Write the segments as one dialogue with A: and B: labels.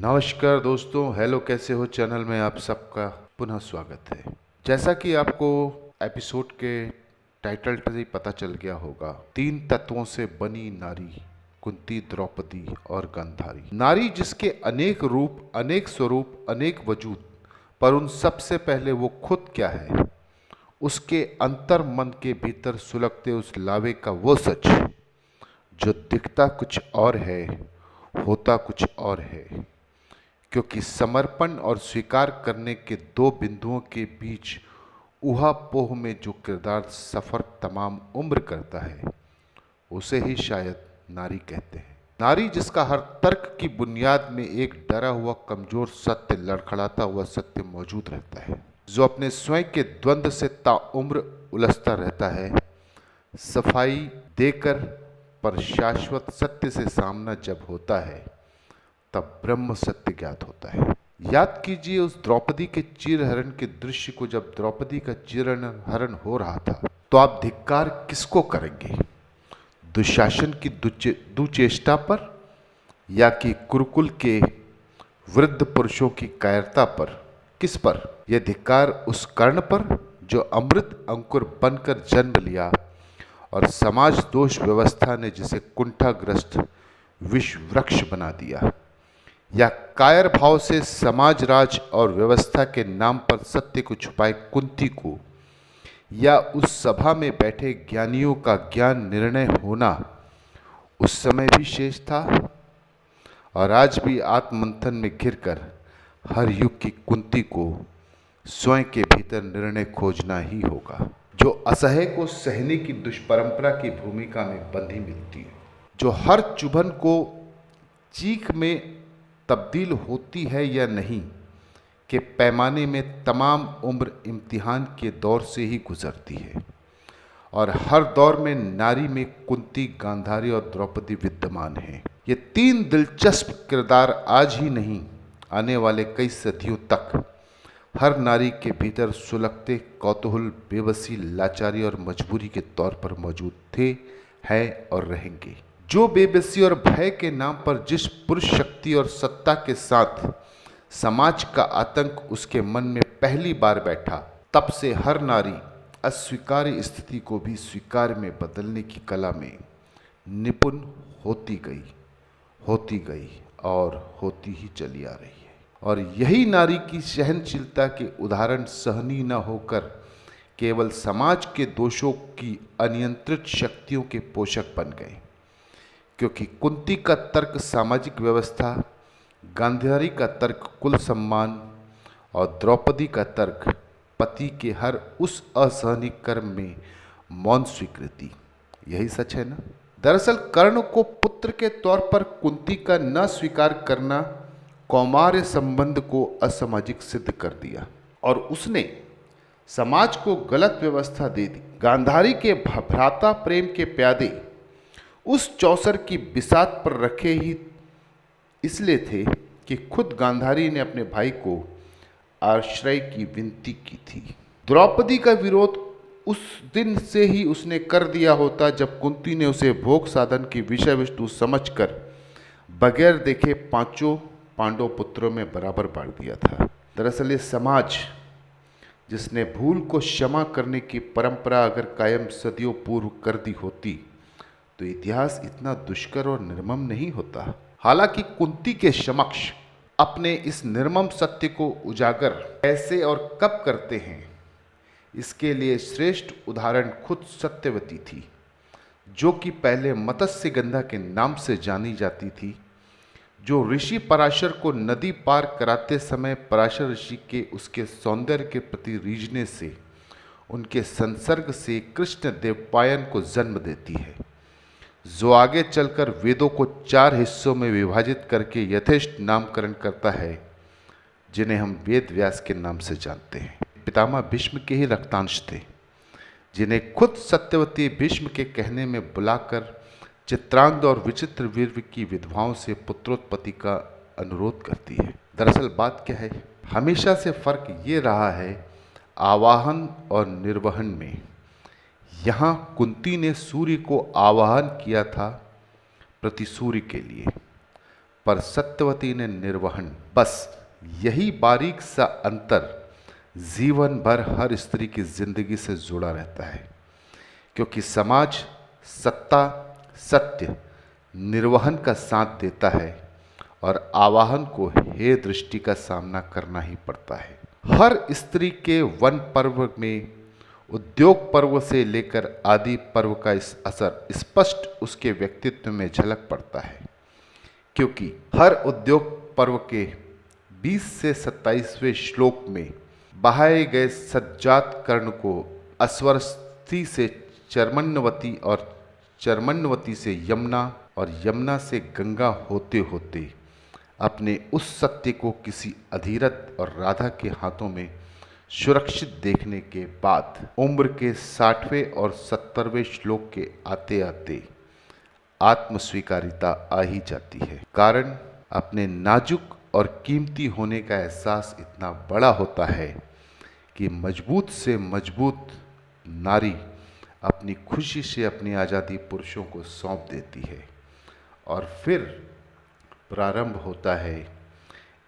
A: नमस्कार दोस्तों, हेलो, कैसे हो। चैनल में आप सबका पुनः स्वागत है। जैसा कि आपको एपिसोड के टाइटल से ही पता चल गया होगा, 3 तत्वों से बनी नारी, कुंती, द्रौपदी और गांधारी। नारी जिसके अनेक रूप, अनेक स्वरूप, अनेक वजूद, पर उन सबसे पहले वो खुद क्या है, उसके अंतर मन के भीतर सुलगते उस लावे का वो सच जो दिखता कुछ और है, होता कुछ और है। क्योंकि समर्पण और स्वीकार करने के दो बिंदुओं के बीच ऊहापोह में जो किरदार सफर तमाम उम्र करता है, उसे ही शायद नारी कहते हैं। नारी जिसका हर तर्क की बुनियाद में एक डरा हुआ कमजोर सत्य, लड़खड़ाता हुआ सत्य मौजूद रहता है, जो अपने स्वयं के द्वंद्व से ताउम्र उलझता रहता है, सफाई देकर, पर शाश्वत सत्य से सामना जब होता है तब ब्रह्म सत्य ज्ञात होता है। याद कीजिए उस द्रौपदी के चीरहरण के दृश्य को। जब द्रौपदी का चीरहरण हो रहा था तो आप धिक्कार किसको करेंगे? दुशासन की दुचेष्टा पर, या कि कुरुकुल के वृद्ध पुरुषों की कायरता पर? किस पर? यह धिक्कार उस कर्ण पर जो अमृत अंकुर बनकर जन्म लिया और समाज दोष व्यवस्था ने जिसे कुंठाग्रस्त विश्व वृक्ष बना दिया, या कायर भाव से समाज, राज और व्यवस्था के नाम पर सत्य को छुपाए कुंती को, या उस सभा में बैठे ज्ञानियों का ज्ञान निर्णय होना उस समय भी शेष था और आज भी आत्ममंथन में घिरकर हर युग की कुंती को स्वयं के भीतर निर्णय खोजना ही होगा, जो असह्य को सहने की दुष्परंपरा की भूमिका में बंधी मिलती है, जो हर चुभन को चीख में तब्दील होती है या नहीं के पैमाने में तमाम उम्र इम्तिहान के दौर से ही गुजरती है, और हर दौर में नारी में कुंती, गांधारी और द्रौपदी विद्यमान हैं। ये 3 दिलचस्प किरदार आज ही नहीं, आने वाले कई सदियों तक हर नारी के भीतर सुलगते कौतूहल, बेबसी, लाचारी और मजबूरी के तौर पर मौजूद थे, हैं और रहेंगे। जो बेबसी और भय के नाम पर जिस पुरुष शक्ति और सत्ता के साथ समाज का आतंक उसके मन में पहली बार बैठा, तब से हर नारी अस्वीकार्य स्थिति को भी स्वीकार में बदलने की कला में निपुण होती गई और होती ही चली आ रही है। और यही नारी की सहनशीलता के उदाहरण सहनीय न होकर केवल समाज के दोषों की अनियंत्रित शक्तियों के पोषक बन गए, क्योंकि कुंती का तर्क सामाजिक व्यवस्था, गांधारी का तर्क कुल सम्मान और द्रौपदी का तर्क पति के हर उस असहनीय कर्म में मौन स्वीकृति। यही सच है ना? दरअसल कर्ण को पुत्र के तौर पर कुंती का न स्वीकार करना कौमार्य संबंध को असामाजिक सिद्ध कर दिया और उसने समाज को गलत व्यवस्था दे दी। गांधारी के भ्राता प्रेम के प्यादे उस चौसर की बिसात पर रखे ही इसलिए थे कि खुद गांधारी ने अपने भाई को आश्रय की विनती की थी। द्रौपदी का विरोध उस दिन से ही उसने कर दिया होता जब कुंती ने उसे भोग साधन की विषय वस्तु समझकर बगैर देखे 5 पांडव पुत्रों में बराबर बांट दिया था। दरअसल ये समाज जिसने भूल को क्षमा करने की परंपरा अगर कायम सदियों पूर्व कर दी होती तो इतिहास इतना दुष्कर और निर्मम नहीं होता। हालांकि कुंती के समक्ष अपने इस निर्मम सत्य को उजागर कैसे और कब करते हैं, इसके लिए श्रेष्ठ उदाहरण खुद सत्यवती थी, जो कि पहले मत्स्य गंधा के नाम से जानी जाती थी, जो ऋषि पराशर को नदी पार कराते समय पराशर ऋषि के उसके सौंदर्य के प्रति रीझने से, उनके संसर्ग से कृष्ण देवपायन को जन्म देती है, जो आगे चलकर वेदों को 4 हिस्सों में विभाजित करके यथेष्ट नामकरण करता है, जिन्हें हम वेद व्यास के नाम से जानते हैं। पितामह भीष्म के ही रक्तांश थे, जिन्हें खुद सत्यवती भीष्म के कहने में बुलाकर चित्रांगद और विचित्र वीर की विधवाओं से पुत्रोत्पत्ति का अनुरोध करती है। दरअसल बात क्या है, हमेशा से फर्क ये रहा है आवाहन और निर्वहन में। यहाँ कुंती ने सूर्य को आवाहन किया था प्रति सूर्य के लिए, पर सत्यवती ने निर्वहन। बस यही बारीक सा अंतर जीवन भर हर स्त्री की जिंदगी से जुड़ा रहता है, क्योंकि समाज, सत्ता, सत्य, निर्वहन का साथ देता है और आवाहन को हे दृष्टि का सामना करना ही पड़ता है। हर स्त्री के वन पर्व में उद्योग पर्व से लेकर आदि पर्व का इस असर स्पष्ट उसके व्यक्तित्व में झलक पड़ता है, क्योंकि हर उद्योग पर्व के 20 से 27वें श्लोक में बहाए गए सज्जात कर्ण को अस्वरस्थी से चर्मण्यवती और चर्मण्यवती से यमुना और यमुना से गंगा होते होते अपने उस सत्य को किसी अधीरथ और राधा के हाथों में सुरक्षित देखने के बाद उम्र के 60वें और 70वें श्लोक के आते आते आत्मस्वीकारिता आ ही जाती है। कारण अपने नाजुक और कीमती होने का एहसास इतना बड़ा होता है कि मजबूत से मजबूत नारी अपनी खुशी से अपनी आज़ादी पुरुषों को सौंप देती है और फिर प्रारंभ होता है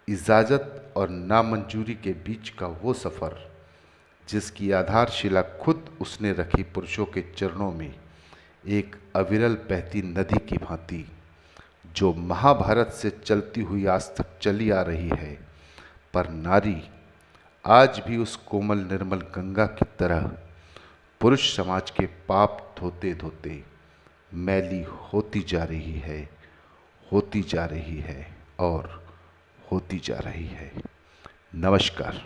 A: इजाज़त और नामंजूरी के बीच का वो सफ़र, जिसकी आधारशिला खुद उसने रखी पुरुषों के चरणों में एक अविरल बहती नदी की भांति, जो महाभारत से चलती हुई आज तक चली आ रही है। पर नारी आज भी उस कोमल निर्मल गंगा की तरह पुरुष समाज के पाप धोते धोते मैली होती जा रही है, होती जा रही है और होती जा रही है। नमस्कार।